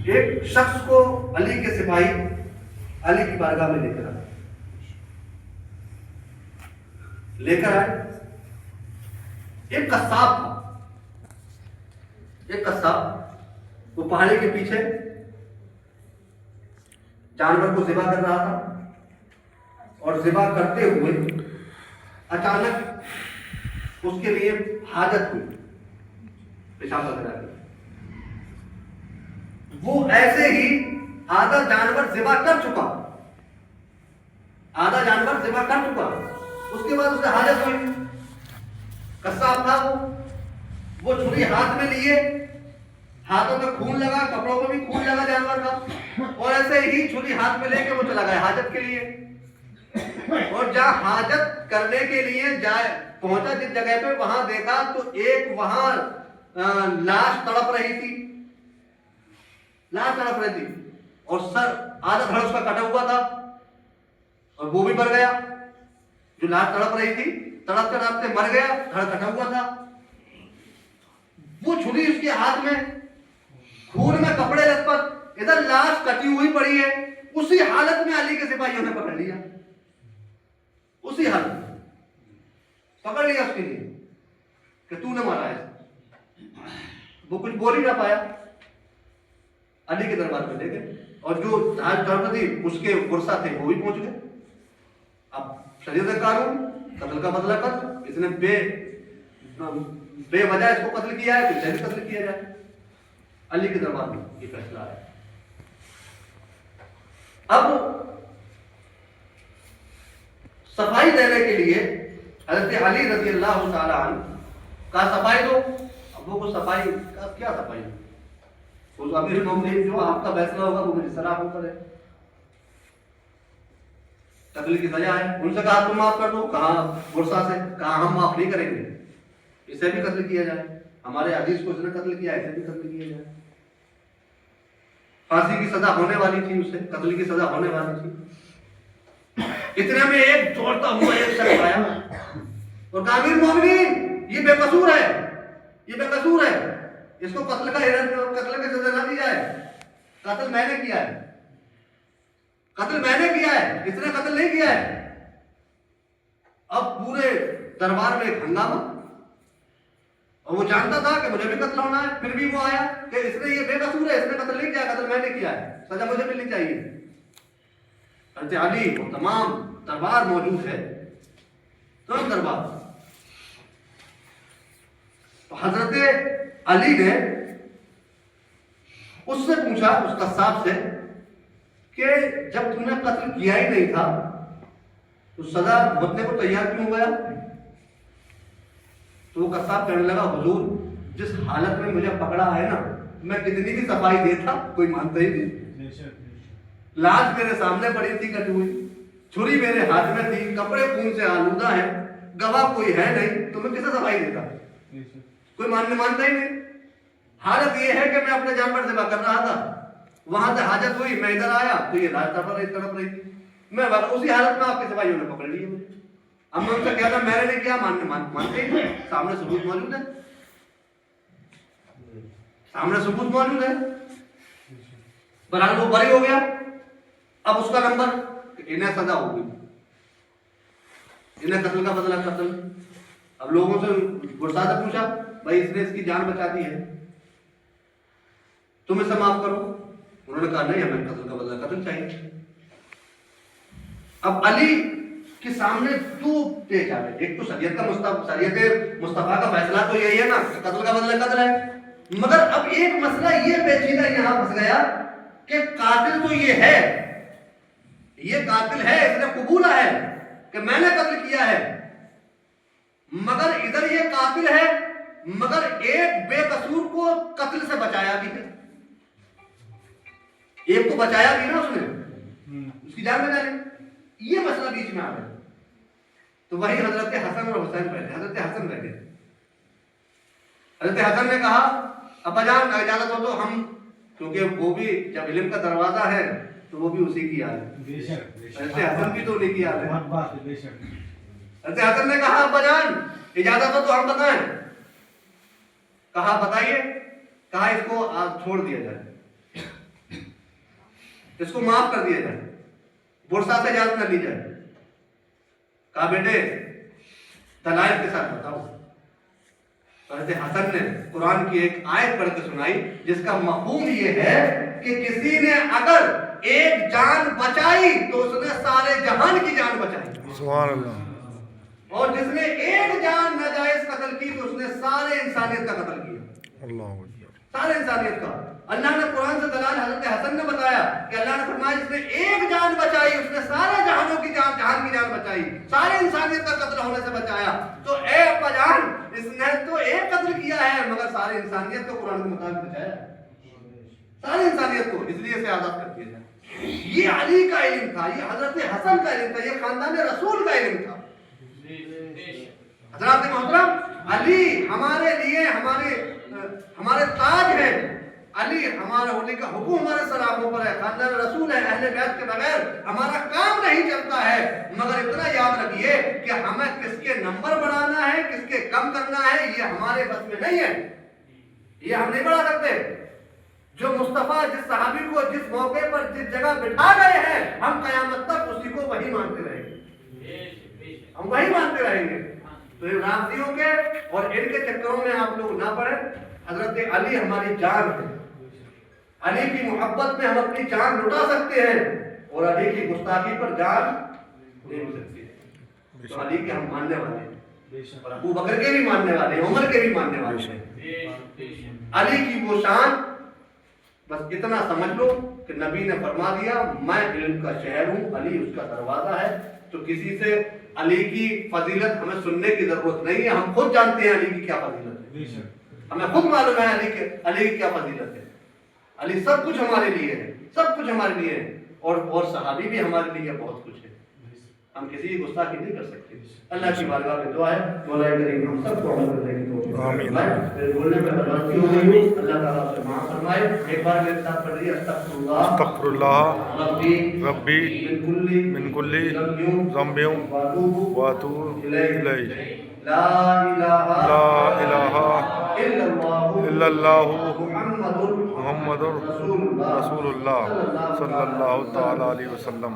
एक शख्स को अली के सिपाही अली की बारगाह में लेकर आए। एक कस्साब था, एक कस्साब वो पहाड़ी के पीछे जानवर को ज़िबा कर रहा था, और ज़िबा करते हुए अचानक उसके लिए हाजत हुई, पेशाब वगैरह की। वो ऐसे ही आधा जानवर ज़िबा कर चुका, आधा जानवर ज़िबा कर चुका, उसके बाद उसे हाजत हुई। कस्साब था वो छुरी हाथ में लिए, हाथों में खून लगा, कपड़ों में भी खून लगा जानवर का, और ऐसे ही छुरी हाथ में लेके वो चला गया हाजत के लिए। और जहां हाजत करने के लिए जाए पहुंचा जिस जगह पे, वहां देखा तो एक वहां लाश तड़प रही थी, लाश तड़प रही थी, और सर आधा धड़ उसका कटा हुआ था, और वो भी मर गया। जो लाश तड़प रही थी, तड़पते तड़पते मर गया, धड़ कटा हुआ था। वो छुरी उसके हाथ में, खून में कपड़े लथपथ, इधर लाश कटी हुई पड़ी है। उसी हालत में अली के सिपाहियों ने पकड़ लिया, उसी हालत में पकड़ लिया उसके लिए कि तूने मारा है। वो कुछ बोल ही ना पाया, अली के दरबार में ले गए, और जो धार थी उसके गुरसा थे वो भी पहुंच गए। अब शरीयत कानून, कत्ल का बदला कर, इसने बेवजह इसको कत्ल किया है, तो इसे भी कत्ल किया जाए। अली के दरबार में ये फैसला है। अब सफाई देने के लिए हज़रत अली रज़ी अल्लाह तआला अन्हु का सफाई दो। अब वो सफाई का क्या सफाई, वो तो अमीरुल मोमिनीन जो आपका फैसला होगा वो मेरी सलाह ऊपर है, कत्ल की सजा है। उनसे कहा तुम माफ कर दो, कहा गुरसा से, कहा हम माफ नहीं करेंगे, इसे भी कत्ल किया जाए, हमारे अजीज को इसने कत्ल किया, इसे भी कत्ल किया जाए। फांसी की सजा होने वाली थी, उसे कत्ल की सजा होने वाली थी। इतने में एक दौड़ता हुआ एक शख्स आया और कहा अमीरुल मोमिनीन ये बेकसूर है, ये बेकसूर है, इसको कत्ल का कत्ल की सजा ना दी जाए, कत्ल मैंने किया है, कत्ल मैंने किया है, इसने कत्ल नहीं किया है। अब पूरे दरबार में एक हंगामा, और वो जानता था कि मुझे भी कत्ल होना है, फिर भी वो आया कि इसने ये बेकसूर है, इसने कत्ल नहीं किया, कत्ल मैंने किया है, सजा मुझे मिलनी चाहिए। हज़रत अली वो तमाम दरबार मौजूद है, तो दरबार, तो हज़रत अली ने उससे पूछा, उस कस्साब से, कि जब तूने कत्ल किया ही नहीं था तो सजा भुगतने को तैयार क्यों हुआ? तो वो कस्साब कहने लगा हुजूर जिस हालत में मुझे पकड़ा है ना, मैं कितनी भी सफाई देता कोई मानता ही नहीं। लाश मेरे सामने पड़ी थी कटी हुई, छुरी मेरे हाथ में थी, कपड़े खून से आलूदा है, गवाह कोई है नहीं, तो मैं किसे सफाई देता? कोई मानता ही नहीं। हालत ये है कि मैं अपने जानवर ज़िबा कर रहा था, वहां से हाजत हुई, मैं इधर आया तो ये लाश तड़प रही थी, मैं उसी हालत में आपके सिपाहियों ने पकड़ लिया मुझे। अब मैं उनसे कहता मैंने नहीं किया, मानते ही, सामने सबूत मौजूद है, सामने सबूत मौजूद है। बहरहाल वो बरी हो गया। अब उसका नंबर, इन्हें सजा होगी, इन्हें कत्ल का बदला कत्ल। अब लोगों से गुरसा से पूछा, भाई इसने इसकी जान बचा दी है, तुम इसे माफ करो। उन्होंने कहा नहीं, हमें कत्ल का बदला कत्ल चाहिए। अब अली के सामने दो पेश आ गए, एक तो शरीयत मुस्तफा का फैसला तो यही है ना, कत्ल का बदला कत्ल है, मगर अब एक मसला ये पेचीदा यहां फंस गया कि कातिल तो ये है, ये कातिल है, इसने कबूला है कि मैंने कत्ल किया है, मगर इधर ये कातिल है, मगर एक बेकसूर को कत्ल से बचाया भी है, एक को बचाया भी ना उसने, उसकी जान बचा ली। ये मसला बीच में आ गया। तो वही हजरत हसन और हुसैन बैठे, हजरत हसन बैठे, हजरत हसन ने कहा अब्बाजान इजाजत हो तो हम, क्योंकि वो भी जब इल्म का दरवाजा है तो वो भी उसी की याद है, हजरत हसन भी तो उन्हीं की याद है। हजरत हसन ने कहा अब्बाजान इजाजत हो तो हम बताएं। कहा बताइए। कहा इसको आज छोड़ दिया जाए। इसको माफ कर दिया जाए, बुरसा से इजाजत न ली जाए। कहा बेटे दलाइल के साथ बताओ। हज़रत हसन ने कुरान की एक आयत पढ़ के सुनाई जिसका मफहूम ये है कि किसी ने अगर एक जान बचाई तो उसने सारे जहान की जान बचाई। सुभान अल्लाह। और जिसने एक जान नाजायज कत्ल की तो उसने सारे इंसानियत का कत्ल किया। अल्लाह सारे इंसानियत का। अल्लाह ने कुरान से दलाल हज़रत हसन ने बताया कि अल्लाह ने फरमाया जिसने एक जान बचाई उसने सारे जहानों की जान, जहान की जान बचाई, सारे इंसानियत का कत्ल होने से बचाया। तो ए अब्बा जान, इसने तो एक कत्ल किया है मगर सारे इंसानियत को कुरान के मुताबिक बचाया, सारे इंसानियत को, इसलिए इसे आजाद कर दिया जाए। ये अली का इल्म था, ये हज़रत हसन का इल्म था, ये खानदान रसूल का इल्म था। हज़रात मोहतरम, अली हमारे लिए हमारे ताज है। अली हमारा होने का हुक्म हमारे सर आंखों पर है, खानदान रसूल है। अहले बैत के बगैर हमारा काम नहीं चलता है। मगर इतना याद रखिए कि हमें किसके नंबर बढ़ाना है, किसके कम करना है, ये हमारे बस में नहीं है, ये हम नहीं बढ़ा सकते। जो मुस्तफा जिस सहाबी को जिस मौके पर जिस जगह बिठा गए हैं, हम कयामत तक उसी को वही मानते रहेंगे, हम वही मानते रहेंगे। तो इन राफियों के और इनके चक्करों में आप लोग ना पड़े। हजरत अली हमारी जान है, अली की मोहब्बत में हम अपनी जान लुटा सकते हैं और अली की गुस्ताखी पर जान दे सकते हैं। तो अली के हम मानने वाले हैं और अबू बकर के भी मानने वाले हैं, उमर के भी मानने वाले हैं। अली की वो शान, बस इतना समझ लो कि नबी ने फरमा दिया मैं इल्म का शहर हूँ, अली उसका दरवाजा है। तो किसी से अली की फजीलत हमें सुनने की जरूरत नहीं है, हम खुद जानते हैं अली की क्या फजीलत है, हमें खुद मालूम है अली की क्या फजीलत है। अली सब कुछ हमारे लिए है, सब कुछ हमारे लिए है और सहाबी भी हमारे लिए बहुत कुछ है। हम किसी की गुस्ताखी नहीं कर सकते। अल्लाह की बारगाह में दुआ है मौला करीम हम सबको अमल करने की तौफीक दे। आमीन। मेरे बोलने में गलती हो गई हो, अल्लाह ताला से माफ फरमाए। एक बार मेरे साथ पढ़िए अस्तगफिरुल्लाह रब्बी मिन कुल्ली ज़ंबिन व अतूबु इलैहि। ला इलाहा इल्लल्लाहु मुहम्मदुर रसूलुल्लाह सल्लल्लाहु तआला अलैहि वसल्लम।